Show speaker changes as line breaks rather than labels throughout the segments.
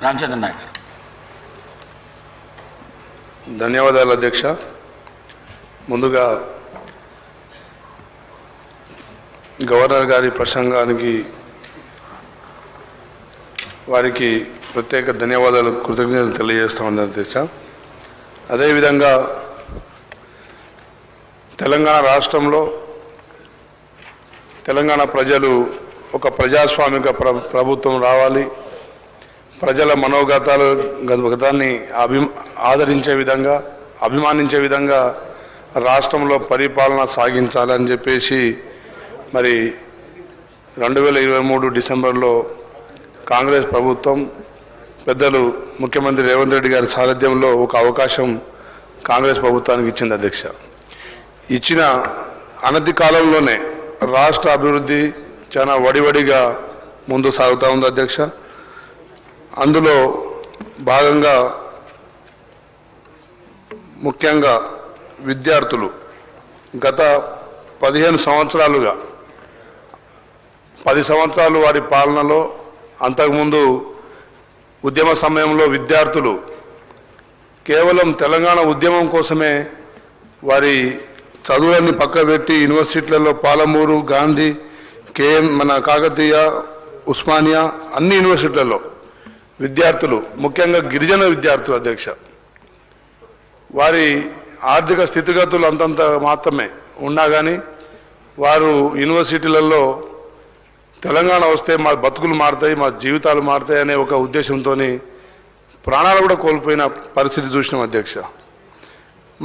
రామచంద్ర నాయక్ గారు.
ధన్యవాదాలు అధ్యక్ష. ముందుగా గవర్నర్ గారి ప్రసంగానికి వారికి ప్రత్యేక ధన్యవాదాలు, కృతజ్ఞతలు తెలియజేస్తామని అధ్యక్ష. అదేవిధంగా తెలంగాణ రాష్ట్రంలో తెలంగాణ ప్రజలు ఒక ప్రజాస్వామిక ప్రభుత్వం రావాలి, ప్రజల గతాన్ని ఆదరించే విధంగా, అభిమానించే విధంగా రాష్ట్రంలో పరిపాలన సాగించాలని చెప్పేసి మరి 2023 డిసెంబర్లో కాంగ్రెస్ ప్రభుత్వం పెద్దలు ముఖ్యమంత్రి రేవంత్ రెడ్డి గారి సారథ్యంలో ఒక అవకాశం కాంగ్రెస్ ప్రభుత్వానికి ఇచ్చింది అధ్యక్ష. ఇచ్చిన అనతి కాలంలోనే రాష్ట్ర అభివృద్ధి చాలా వడివడిగా ముందు సాగుతూ ఉంది అధ్యక్ష. అందులో భాగంగా ముఖ్యంగా విద్యార్థులు గత 15 సంవత్సరాలుగా 10 సంవత్సరాలు వారి పాలనలో, అంతకుముందు ఉద్యమ సమయంలో విద్యార్థులు కేవలం తెలంగాణ ఉద్యమం కోసమే వారి చదువులన్నీ పక్కబెట్టి యూనివర్సిటీలలో పాలమూరు, గాంధీ, మన కాకతీయ, ఉస్మానియా అన్ని యూనివర్సిటీలలో విద్యార్థులు, ముఖ్యంగా గిరిజన విద్యార్థులు అధ్యక్ష, వారి ఆర్థిక స్థితిగతులు అంతంత మాత్రమే ఉన్నా కానీ వారు యూనివర్సిటీలలో తెలంగాణ వస్తే మా బతుకులు మారుతాయి, మా జీవితాలు మారుతాయి అనే ఒక ఉద్దేశంతో ప్రాణాలు కూడా కోల్పోయిన పరిస్థితి చూసినాం అధ్యక్ష.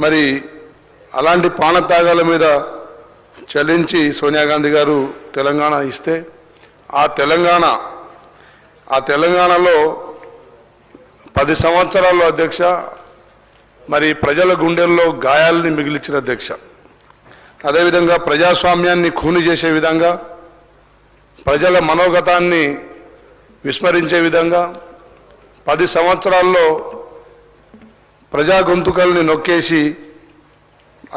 మరి అలాంటి ప్రాణత్యాగాల మీద చలించి సోనియా గాంధీ గారు తెలంగాణ ఇస్తే ఆ తెలంగాణలో 10 సంవత్సరాల్లో అధ్యక్ష మరి ప్రజల గుండెల్లో గాయాలని మిగిలించిన అధ్యక్ష. అదేవిధంగా ప్రజాస్వామ్యాన్ని ఖూని చేసే విధంగా, ప్రజల మనోగతాన్ని విస్మరించే విధంగా 10 సంవత్సరాల్లో ప్రజా గొంతుకల్ని నొక్కేసి,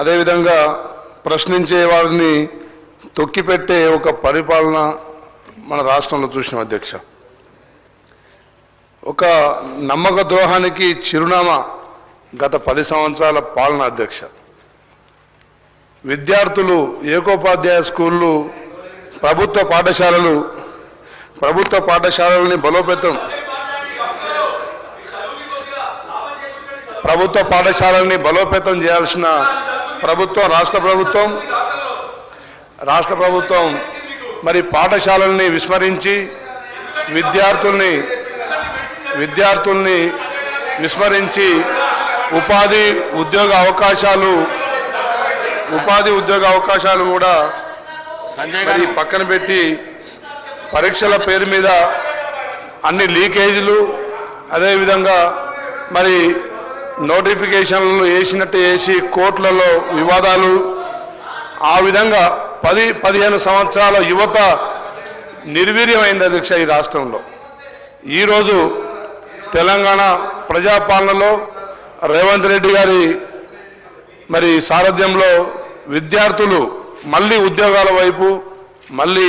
అదేవిధంగా ప్రశ్నించే వారిని తొక్కిపెట్టే ఒక పరిపాలన మన రాష్ట్రంలో చూసినాం అధ్యక్ష. ఒక నమ్మక ద్రోహానికి చిరునామా గత 10 సంవత్సరాల పాలన అధ్యక్ష. విద్యార్థులు ఏకోపాధ్యాయ స్కూళ్ళు, ప్రభుత్వ పాఠశాలల్ని బలోపేతం చేయాల్సిన రాష్ట్ర ప్రభుత్వం మరి పాఠశాలల్ని విస్మరించి విద్యార్థుల్ని విస్మరించి ఉపాధి ఉద్యోగ అవకాశాలు కూడా మరి పక్కన పెట్టి పరీక్షల పేరు మీద అన్ని లీకేజీలు, అదేవిధంగా మరి నోటిఫికేషన్లు వేసినట్టు వేసి కోర్టులలో వివాదాలు, ఆ విధంగా 10-15 సంవత్సరాల యువత నిర్వీర్యమైంది అధ్యక్ష ఈ రాష్ట్రంలో. ఈరోజు తెలంగాణ ప్రజాపాలనలో రేవంత్ రెడ్డి గారి మరి సారథ్యంలో విద్యార్థులు మళ్ళీ ఉద్యోగాల వైపు, మళ్ళీ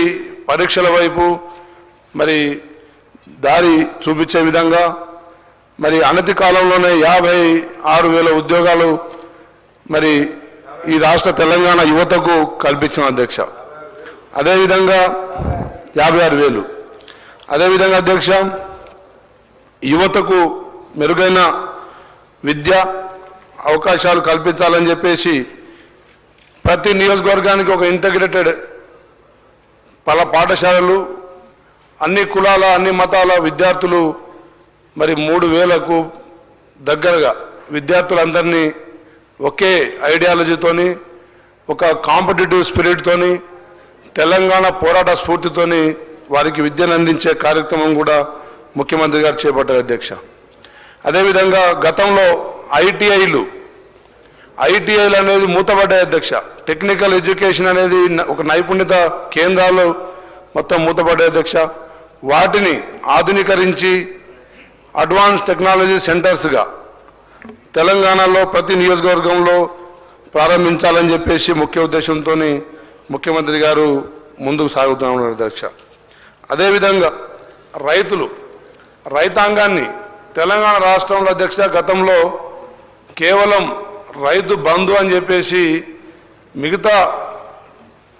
పరీక్షల వైపు మరి దారి చూపించే విధంగా మరి అనతి కాలంలోనే 56,000 ఉద్యోగాలు మరి ఈ రాష్ట్ర తెలంగాణ యువతకు కల్పించిన అధ్యక్ష. అదేవిధంగా 56,000. అదేవిధంగా అధ్యక్ష, యువతకు మెరుగైన విద్య అవకాశాలు కల్పించాలని చెప్పేసి ప్రతి నియోజకవర్గానికి ఒక ఇంటగ్రేటెడ్ పాఠశాలలు, అన్ని కులాల, అన్ని మతాల విద్యార్థులు మరి 3,000కు దగ్గరగా విద్యార్థులందరినీ ఒకే ఐడియాలజీతోని, ఒక కాంపిటేటివ్ స్పిరిట్తోని, తెలంగాణ పోరాట స్ఫూర్తితోని వారికి విద్యను అందించే కార్యక్రమం కూడా ముఖ్యమంత్రి గారు చేపట్టారు అధ్యక్ష. అదేవిధంగా గతంలో ఐటీఐలు అనేది మూతపడ్డాయి అధ్యక్ష. టెక్నికల్ ఎడ్యుకేషన్ అనేది ఒక నైపుణ్యత కేంద్రాలు మొత్తం మూతపడ్డాయి అధ్యక్ష. వాటిని ఆధునీకరించి అడ్వాన్స్ టెక్నాలజీ సెంటర్స్గా తెలంగాణలో ప్రతి నియోజకవర్గంలో ప్రారంభించాలని చెప్పేసి ముఖ్య ఉద్దేశంతో ముఖ్యమంత్రి గారు ముందుకు సాగుతూ ఉన్నారు అధ్యక్ష. అదేవిధంగా రైతాంగాన్ని తెలంగాణ రాష్ట్రంలో అధ్యక్ష గతంలో కేవలం రైతు బంధు అని చెప్పేసి మిగతా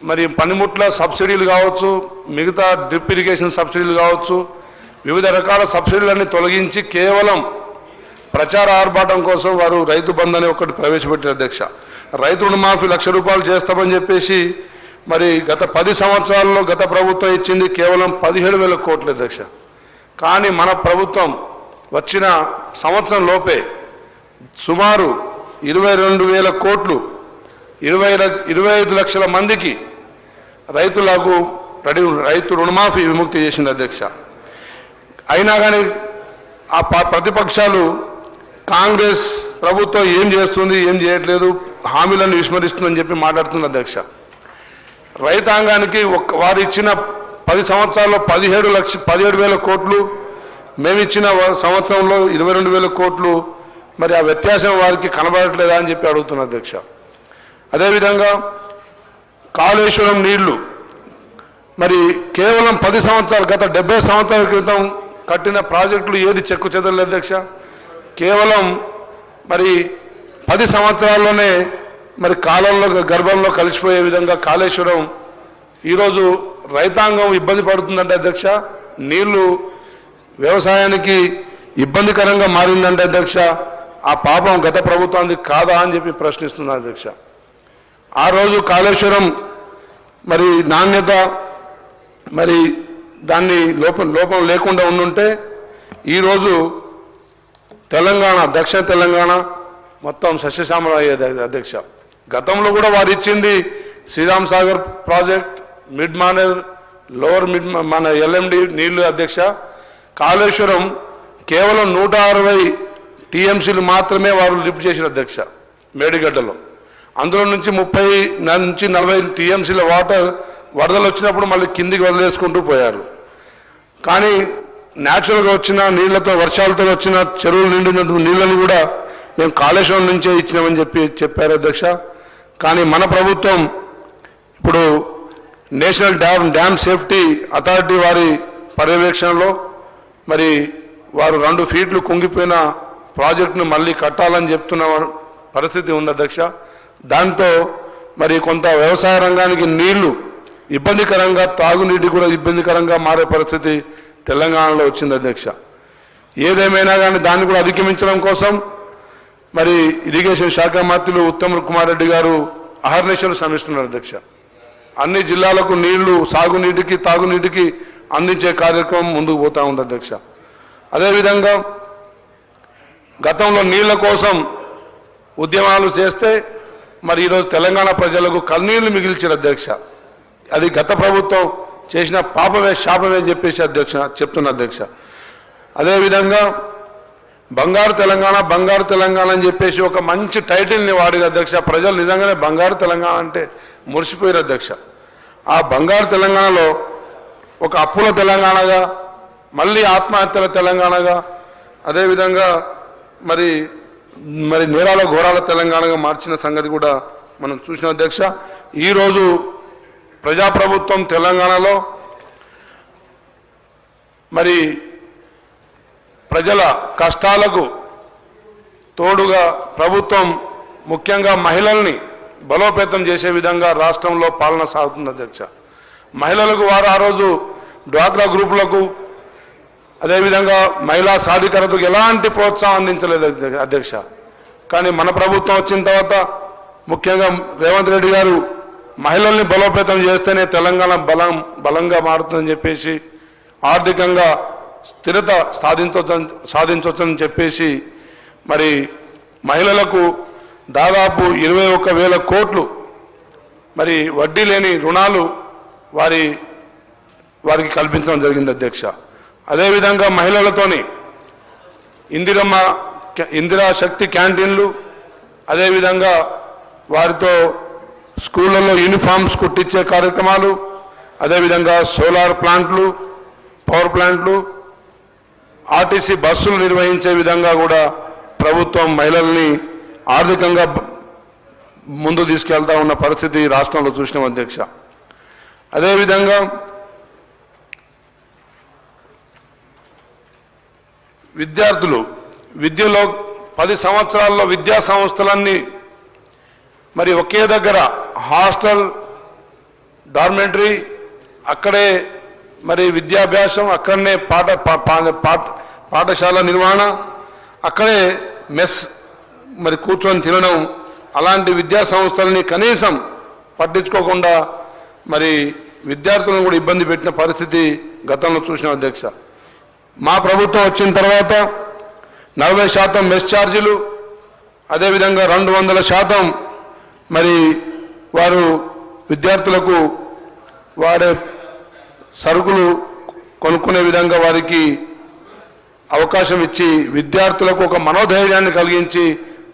మరి పనిముట్ల సబ్సిడీలు కావచ్చు, మిగతా డ్రిప్ ఇరిగేషన్ సబ్సిడీలు కావచ్చు, వివిధ రకాల సబ్సిడీలన్నీ తొలగించి కేవలం ప్రచార ఆర్భాటం కోసం వారు రైతు బంధు అని ఒకటి ప్రవేశపెట్టారు అధ్యక్ష. రైతు రుణమాఫీ ₹1,00,000 చేస్తామని చెప్పేసి మరి గత 10 సంవత్సరాల్లో గత ప్రభుత్వం ఇచ్చింది కేవలం 17,000 కోట్లు అధ్యక్ష. కానీ మన ప్రభుత్వం వచ్చిన సంవత్సరం లోపే సుమారు 22,000 కోట్లు 25 లక్షల మందికి రైతులకు రైతు రుణమాఫీ విముక్తి చేసింది అధ్యక్ష. అయినా కానీ ఆ ప్రతిపక్షాలు కాంగ్రెస్ ప్రభుత్వం ఏం చేస్తుంది, ఏం చేయట్లేదు, హామీలను విస్మరిస్తుందని చెప్పి మాట్లాడుతుంది అధ్యక్ష. రైతాంగానికి వారు ఇచ్చిన 10 సంవత్సరాల్లో 17,000 కోట్లు, మేము ఇచ్చిన సంవత్సరంలో 22,000 కోట్లు, మరి ఆ వ్యత్యాసం వారికి కనబడట్లేదా అని చెప్పి అడుగుతున్న అధ్యక్ష. అదేవిధంగా కాళేశ్వరం నీళ్లు మరి కేవలం 10 సంవత్సరాలు గత 70 సంవత్సరాల క్రితం కట్టిన ప్రాజెక్టులు ఏది చెక్కు చెదరలేదు అధ్యక్ష. కేవలం మరి 10 సంవత్సరాల్లోనే మరి కాలంలో గర్భంలో కలిసిపోయే విధంగా కాళేశ్వరం ఈరోజు రైతాంగం ఇబ్బంది పడుతుందంటే అధ్యక్ష. నీళ్లు వ్యవసాయానికి ఇబ్బందికరంగా మారిందంటే అధ్యక్ష, ఆ పాపం గత ప్రభుత్వానికి కాదా అని చెప్పి ప్రశ్నిస్తున్నారు అధ్యక్ష. ఆ రోజు కాళేశ్వరం మరి నాణ్యత మరి దాన్ని లోపం లేకుండా ఉండుంటే ఈరోజు తెలంగాణ దక్షిణ తెలంగాణ మొత్తం సస్యశ్యామలం అయ్యేది అధ్యక్ష. గతంలో కూడా వారు ఇచ్చింది Sriram Sagar project, mid Manair, lower mid మన ఎల్ఎండి నీళ్లు అధ్యక్ష. కాళేశ్వరం కేవలం 160 టీఎంసీలు మాత్రమే వారు లిఫ్ట్ చేసిన అధ్యక్ష మేడిగడ్డలో. అందులో నుంచి 30 నుంచి 40 టీఎంసీల వాటర్ వరదలు వచ్చినప్పుడు మళ్ళీ కిందికి వదిలేసుకుంటూ పోయారు. కానీ న్యాచురల్గా వచ్చిన నీళ్లతో, వర్షాలతో వచ్చిన చెరువులు నిండిన నీళ్ళని కూడా మేము కాళేశ్వరం నుంచే ఇచ్చినామని చెప్పారు అధ్యక్ష. కానీ మన ప్రభుత్వం ఇప్పుడు నేషనల్ డ్యామ్ సేఫ్టీ అథారిటీ వారి పర్యవేక్షణలో మరి వారు 2 ఫీట్లు కుంగిపోయిన ప్రాజెక్టును మళ్ళీ కట్టాలని చెప్తున్న పరిస్థితి ఉంది అధ్యక్ష. దాంతో మరి కొంత వ్యవసాయ రంగానికి నీళ్లు ఇబ్బందికరంగా, తాగునీటి కూడా ఇబ్బందికరంగా మారే పరిస్థితి తెలంగాణలో వచ్చింది అధ్యక్ష. ఏదేమైనా కానీ దాన్ని కూడా అధిగమించడం కోసం మరి ఇరిగేషన్ శాఖ మంత్రులు ఉత్తమ్ కుమార్ రెడ్డి గారు అహర్నిశలు శ్రమిస్తున్నారు అధ్యక్ష. అన్ని జిల్లాలకు నీళ్లు సాగునీటికి, తాగునీటికి అందించే కార్యక్రమం ముందుకు పోతా ఉంది అధ్యక్ష. అదేవిధంగా గతంలో నీళ్ల కోసం ఉద్యమాలు చేస్తే మరి ఈరోజు తెలంగాణ ప్రజలకు కన్నీళ్లు మిగిల్చారు అధ్యక్ష. అది గత ప్రభుత్వం చేసిన పాపమే శాపమే అని చెప్పేసి చెప్తున్న అధ్యక్ష. అదేవిధంగా బంగారు తెలంగాణ అని చెప్పేసి ఒక మంచి టైటిల్ని వాడిన అధ్యక్ష. ప్రజలు నిజంగానే బంగారు తెలంగాణ అంటే మురిసిపోయారు అధ్యక్ష. ఆ బంగారు తెలంగాణలో ఒక అప్పుల తెలంగాణగా, మళ్ళీ ఆత్మహత్యల తెలంగాణగా, అదేవిధంగా మరి నేరాల ఘోరాల తెలంగాణగా మార్చిన సంగతి కూడా మనం చూసిన అధ్యక్ష. ఈరోజు ప్రజాప్రభుత్వం తెలంగాణలో మరి ప్రజల కష్టాలకు తోడుగా ప్రభుత్వం ముఖ్యంగా మహిళల్ని బలోపేతం చేసే విధంగా రాష్ట్రంలో పాలన సాగుతుంది అధ్యక్ష. మహిళలకు వారు ఆ రోజు డ్వాక్రా గ్రూపులకు, అదేవిధంగా మహిళా సాధికారతకు ఎలాంటి ప్రోత్సాహం అందించలేదు అధ్యక్ష. కానీ మన ప్రభుత్వం వచ్చిన తర్వాత ముఖ్యంగా రేవంత్ రెడ్డి గారు మహిళల్ని బలోపేతం చేస్తేనే తెలంగాణ బలంగా మారుతుందని చెప్పేసి, ఆర్థికంగా స్థిరత సాధించవచ్చని చెప్పేసి మరి మహిళలకు దాదాపు 21,000 కోట్లు మరి వడ్డీ లేని రుణాలు వారికి కల్పించడం జరిగింది అధ్యక్ష. అదేవిధంగా మహిళలతోని ఇందిరా శక్తి క్యాంటీన్లు, అదేవిధంగా వారితో స్కూళ్ళల్లో యూనిఫామ్స్ కుట్టించే కార్యక్రమాలు, అదేవిధంగా సోలార్ ప్లాంట్లు, పవర్ ప్లాంట్లు, ఆర్టీసీ బస్సులు నిర్వహించే విధంగా కూడా ప్రభుత్వం మహిళల్ని ఆర్థికంగా ముందు తీసుకెళ్తా ఉన్న పరిస్థితి రాష్ట్రంలో చూసినాం అధ్యక్ష. అదేవిధంగా విద్యార్థులు విద్యలో 10 సంవత్సరాల్లో విద్యా సంస్థలన్నీ మరి ఒకే దగ్గర హాస్టల్ డార్మెంటరీ అక్కడే మరి విద్యాభ్యాసం అక్కడనే పాఠశాల నిర్వహణ అక్కడే మెస్ మరి కూర్చొని తినడం అలాంటి విద్యా సంస్థలని కనీసం పట్టించుకోకుండా మరి విద్యార్థులను కూడా ఇబ్బంది పెట్టిన పరిస్థితి గతంలో చూసిన అధ్యక్ష. మా ప్రభుత్వం వచ్చిన తర్వాత 40% మెస్ ఛార్జీలు అదేవిధంగా 200% మరి వారు విద్యార్థులకు వాడే సరుకులు కొనుక్కునే విధంగా వారికి అవకాశం ఇచ్చి విద్యార్థులకు ఒక మనోధైర్యాన్ని కలిగించి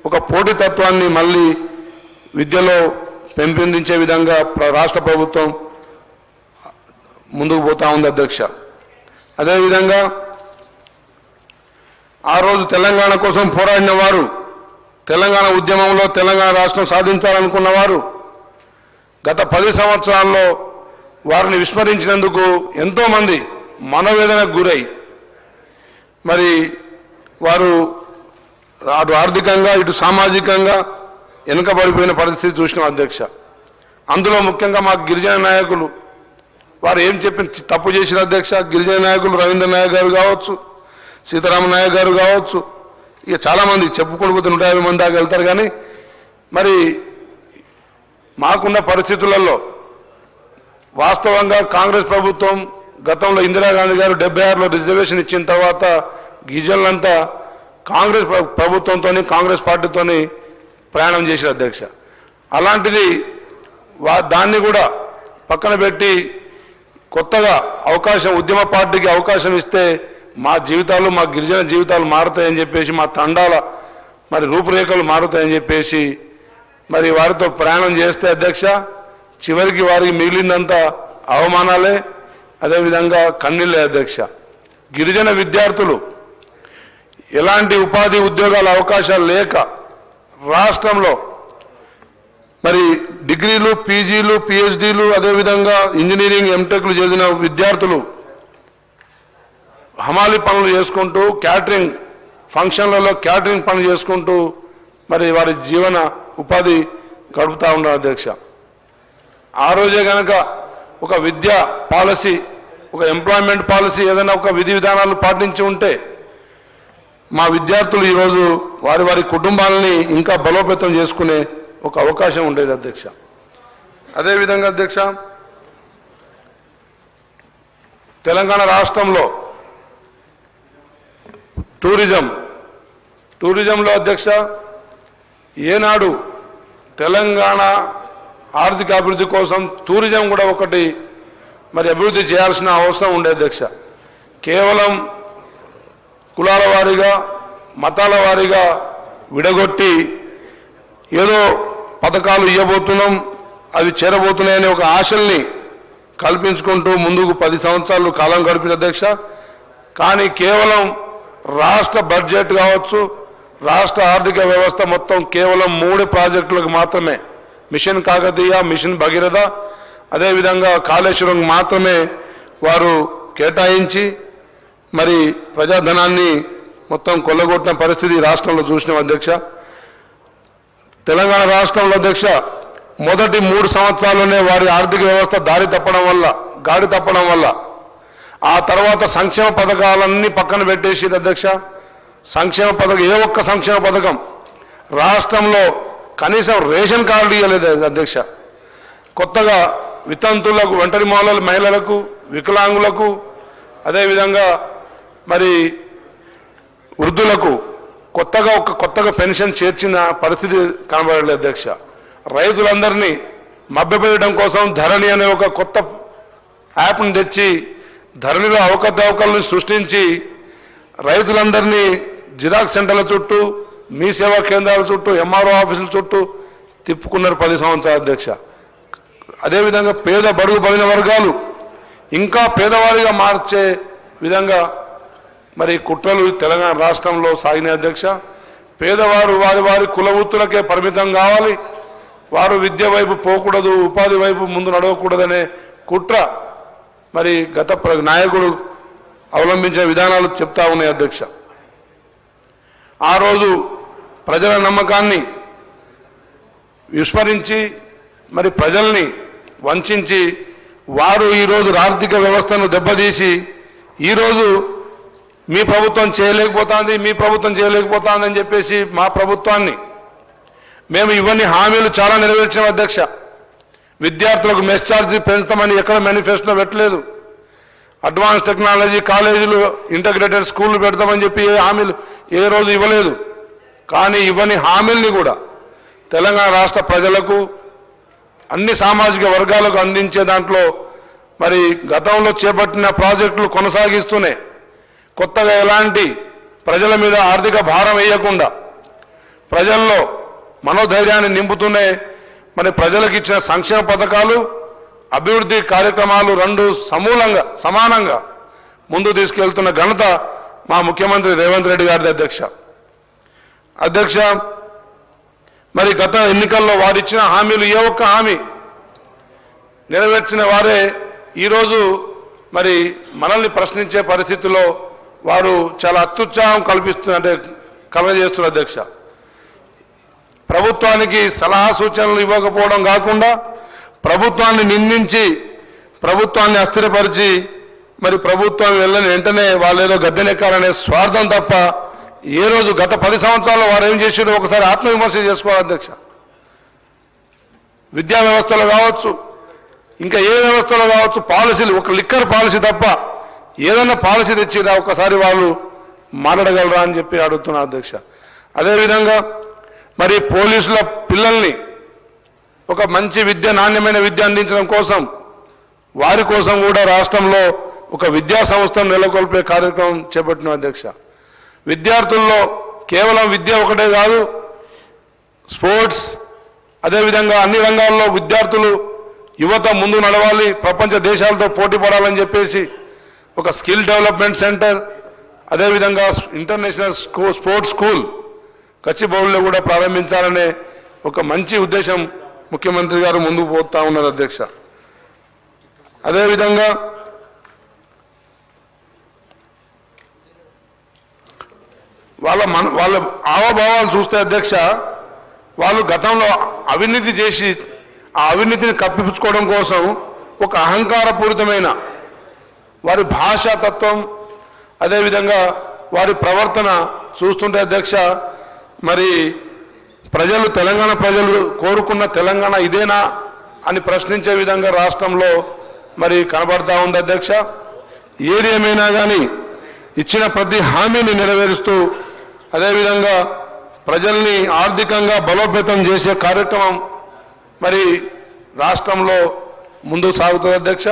ఒక పోటీతత్వాన్ని మళ్ళీ విద్యలో పెంపొందించే విధంగా రాష్ట్ర ప్రభుత్వం ముందుకు పోతా ఉంది అధ్యక్ష. అదేవిధంగా ఆ రోజు తెలంగాణ కోసం పోరాడిన వారు తెలంగాణ ఉద్యమంలో తెలంగాణ రాష్ట్రం సాధించాలనుకున్న వారు గత 10 సంవత్సరాల్లో వారిని విస్మరించినందుకు ఎంతోమంది మనోవేదనకు గురై మరి వారు అటు ఆర్థికంగా ఇటు సామాజికంగా వెనుకబడిపోయిన పరిస్థితి చూసినాం అధ్యక్ష. అందులో ముఖ్యంగా మా గిరిజన నాయకులు వారు ఏం చెప్పిన తప్పు చేసిన అధ్యక్ష. గిరిజన నాయకులు రవీంద్ర నాయక్ గారు కావచ్చు, సీతారామ నాయక్ గారు కావచ్చు, ఇక చాలామంది చెప్పుకుంటూ 150 మంది దాకా వెళ్తారు. కానీ మరి మాకున్న పరిస్థితులలో వాస్తవంగా కాంగ్రెస్ ప్రభుత్వం గతంలో ఇందిరాగాంధీ గారు 76లో రిజర్వేషన్ ఇచ్చిన తర్వాత గిరిజనులంతా కాంగ్రెస్ ప్రభుత్వంతో కాంగ్రెస్ పార్టీతో ప్రయాణం చేశారు అధ్యక్ష. అలాంటిది దాన్ని కూడా పక్కన పెట్టి కొత్తగా అవకాశం ఉద్యమ పార్టీకి అవకాశం ఇస్తే మా జీవితాలు మా గిరిజన జీవితాలు మారుతాయని చెప్పేసి మా తండాల మరి రూపురేఖలు మారుతాయని చెప్పేసి మరి వారితో ప్రయాణం చేస్తే అధ్యక్ష చివరికి వారికి మిగిలినంత అవమానాలే అదేవిధంగా కన్నీళ్ళే అధ్యక్ష. గిరిజన విద్యార్థులు ఎలాంటి ఉపాధి ఉద్యోగాల అవకాశాలు లేక రాష్ట్రంలో మరి డిగ్రీలు పీజీలు పిహెచ్డీలు అదేవిధంగా ఇంజనీరింగ్ ఎంటెక్లు చేసిన విద్యార్థులు హమాలి పనులు చేసుకుంటూ క్యాటరింగ్ ఫంక్షన్లలో క్యాటరింగ్ పనులు చేసుకుంటూ మరి వారి జీవన ఉపాధి గడుపుతూ ఉన్నారు అధ్యక్ష. ఆ రోజే కనుక ఒక విద్యా పాలసీ ఒక ఎంప్లాయ్మెంట్ పాలసీ ఏదైనా ఒక విధి విధానాలు పాటించి ఉంటే మా విద్యార్థులు ఈరోజు వారి వారి కుటుంబాలని ఇంకా బలోపేతం చేసుకునే ఒక అవకాశం ఉండేది అధ్యక్ష. అదేవిధంగా అధ్యక్ష తెలంగాణ రాష్ట్రంలో టూరిజంలో అధ్యక్ష ఏనాడు తెలంగాణ ఆర్థిక అభివృద్ధి కోసం టూరిజం కూడా ఒకటి మరి అభివృద్ధి చేయాల్సిన అవసరం ఉండే అధ్యక్ష. కేవలం కులాల వారీగా మతాల వారీగా విడగొట్టి ఏదో పథకాలు ఇవ్వబోతున్నాం అవి చేరబోతున్నాయనే ఒక ఆశల్ని కల్పించుకుంటూ ముందుకు 10 సంవత్సరాలు కాలం గడిపిన అధ్యక్ష. కానీ కేవలం రాష్ట్ర బడ్జెట్ కావచ్చు రాష్ట్ర ఆర్థిక వ్యవస్థ మొత్తం కేవలం 3 ప్రాజెక్టులకు మాత్రమే మిషన్ కాకతీయ మిషన్ భగీరథ అదేవిధంగా కాళేశ్వరం మాత్రమే వారు కేటాయించి మరి ప్రజాధనాన్ని మొత్తం కొల్లగొట్టిన పరిస్థితి రాష్ట్రంలో చూసినాం అధ్యక్ష. తెలంగాణ రాష్ట్రంలో అధ్యక్ష మొదటి 3 సంవత్సరాల్లోనే వారి ఆర్థిక వ్యవస్థ గాడి తప్పడం వల్ల ఆ తర్వాత సంక్షేమ పథకాలన్నీ పక్కన పెట్టేసి అధ్యక్ష సంక్షేమ పథకం ఏ ఒక్క సంక్షేమ పథకం రాష్ట్రంలో కనీసం రేషన్ కార్డు ఇవ్వలేదు అధ్యక్ష. కొత్తగా వితంతులకు ఒంటరి మహిళలకు వికలాంగులకు అదేవిధంగా మరి వృద్ధులకు కొత్తగా పెన్షన్ చేర్చిన పరిస్థితి కనబడలేదు అధ్యక్ష. రైతులందరినీ మభ్యపెట్టడం కోసం ధరణి అనే ఒక కొత్త యాప్ను తెచ్చి ధరణిలో అవకతవకలను సృష్టించి రైతులందరినీ జిరాక్స్ సెంటర్ల చుట్టూ మీ సేవా కేంద్రాల చుట్టూ ఎంఆర్ఓ ఆఫీసుల చుట్టూ తిప్పుకున్నారు 10 సంవత్సరాల అధ్యక్ష. అదేవిధంగా పేద బడుగు బలిన వర్గాలు ఇంకా పేదవారిగా మార్చే విధంగా మరి కుట్రలు తెలంగాణ రాష్ట్రంలో సాగిన అధ్యక్ష. పేదవారు వారి కుల వృత్తులకే పరిమితం కావాలి, వారు విద్య వైపు పోకూడదు, ఉపాధి వైపు ముందు నడవకూడదనే కుట్ర మరి గత నాయకుడు అవలంబించిన విధానాలు చెప్తా ఉన్నాయి అధ్యక్ష. ఆ రోజు ప్రజల నమ్మకాన్ని విస్మరించి మరి ప్రజల్ని వంచి వారు ఈరోజు ఆర్థిక వ్యవస్థను దెబ్బతీసి ఈరోజు మీ ప్రభుత్వం చేయలేకపోతుందని చెప్పేసి మా ప్రభుత్వాన్ని మేము ఇవన్నీ హామీలు చాలా నెరవేర్చాం అధ్యక్ష. విద్యార్థులకు మెస్ ఛార్జీ పెంచుతామని ఎక్కడ మేనిఫెస్టోలో పెట్టలేదు. అడ్వాన్స్ టెక్నాలజీ కాలేజీలు ఇంటగ్రేటెడ్ స్కూళ్ళు పెడతామని చెప్పి ఏ హామీలు ఏ రోజు ఇవ్వలేదు. కానీ ఇవన్నీ హామీల్ని కూడా తెలంగాణ రాష్ట్ర ప్రజలకు అన్ని సామాజిక వర్గాలకు అందించే దాంట్లో మరి గతంలో చేపట్టిన ప్రాజెక్టులు కొనసాగిస్తూనే కొత్తగా ఎలాంటి ప్రజల మీద ఆర్థిక భారం వేయకుండా ప్రజల్లో మనోధైర్యాన్ని నింపుతూనే మరి ప్రజలకు ఇచ్చిన సంక్షేమ పథకాలు అభివృద్ధి కార్యక్రమాలు రెండు సమానంగా ముందు తీసుకెళ్తున్న ఘనత మా ముఖ్యమంత్రి రేవంత్ రెడ్డి గారిది అధ్యక్ష. మరి గత ఎన్నికల్లో వారిచ్చిన హామీలు ఏ ఒక్క హామీ నెరవేర్చిన వారే ఈరోజు మరి మనల్ని ప్రశ్నించే పరిస్థితుల్లో వారు చాలా అత్యుత్సాహం కలగజేస్తున్నారు అధ్యక్ష. ప్రభుత్వానికి సలహా సూచనలు ఇవ్వకపోవడం కాకుండా ప్రభుత్వాన్ని నిందించి ప్రభుత్వాన్ని అస్థిరపరిచి మరి ప్రభుత్వం వెళ్ళని వెంటనే వాళ్ళు ఏదో గద్దెనెక్కాలనే స్వార్థం తప్ప ఏ రోజు గత 10 సంవత్సరాల్లో వారు ఏం చేసారో ఒకసారి ఆత్మవిమర్శ చేసుకోవాలి అధ్యక్ష. విద్యా వ్యవస్థలో కావచ్చు, ఇంకా ఏ వ్యవస్థలో కావచ్చు, పాలసీలు ఒక లిక్కర్ పాలసీ తప్ప ఏదన్నా పాలసీ తెచ్చిరా ఒకసారి వాళ్ళు మాట్లాడగలరా అని చెప్పి అడుగుతున్నా అధ్యక్ష. అదేవిధంగా మరి పోలీసుల పిల్లల్ని ఒక మంచి విద్య, నాణ్యమైన విద్య అందించడం కోసం వారి కోసం కూడా రాష్ట్రంలో ఒక విద్యా సంస్థను నెలకొల్పే కార్యక్రమం చేపట్టిన అధ్యక్ష. విద్యార్థుల్లో కేవలం విద్య ఒకటే కాదు, స్పోర్ట్స్ అదేవిధంగా అన్ని రంగాల్లో విద్యార్థులు యువత ముందు నడవాలి, ప్రపంచ దేశాలతో పోటీ పడాలని చెప్పేసి ఒక స్కిల్ డెవలప్మెంట్ సెంటర్ అదేవిధంగా ఇంటర్నేషనల్ స్పోర్ట్స్ స్కూల్ కచ్చిబౌలిలో కూడా ప్రారంభించాలనే ఒక మంచి ఉద్దేశం ముఖ్యమంత్రి గారు ముందుకు పోతా ఉన్నారు అధ్యక్ష. అదేవిధంగా వాళ్ళ హావభావాలు చూస్తే అధ్యక్ష, వాళ్ళు గతంలో అవినీతి చేసి ఆ అవినీతిని కప్పిపుచ్చుకోవడం కోసం ఒక అహంకారపూరితమైన వారి భాషాతత్వం అదేవిధంగా వారి ప్రవర్తన చూస్తుంటే అధ్యక్ష, మరి తెలంగాణ ప్రజలు కోరుకున్న తెలంగాణ ఇదేనా అని ప్రశ్నించే విధంగా రాష్ట్రంలో మరి కనబడతా ఉంది అధ్యక్ష. ఏది ఏమైనా కానీ ఇచ్చిన ప్రతి హామీని నెరవేరుస్తూ అదేవిధంగా ప్రజల్ని ఆర్థికంగా బలోపేతం చేసే కార్యక్రమం మరి రాష్ట్రంలో ముందుకు సాగుతుంది అధ్యక్ష.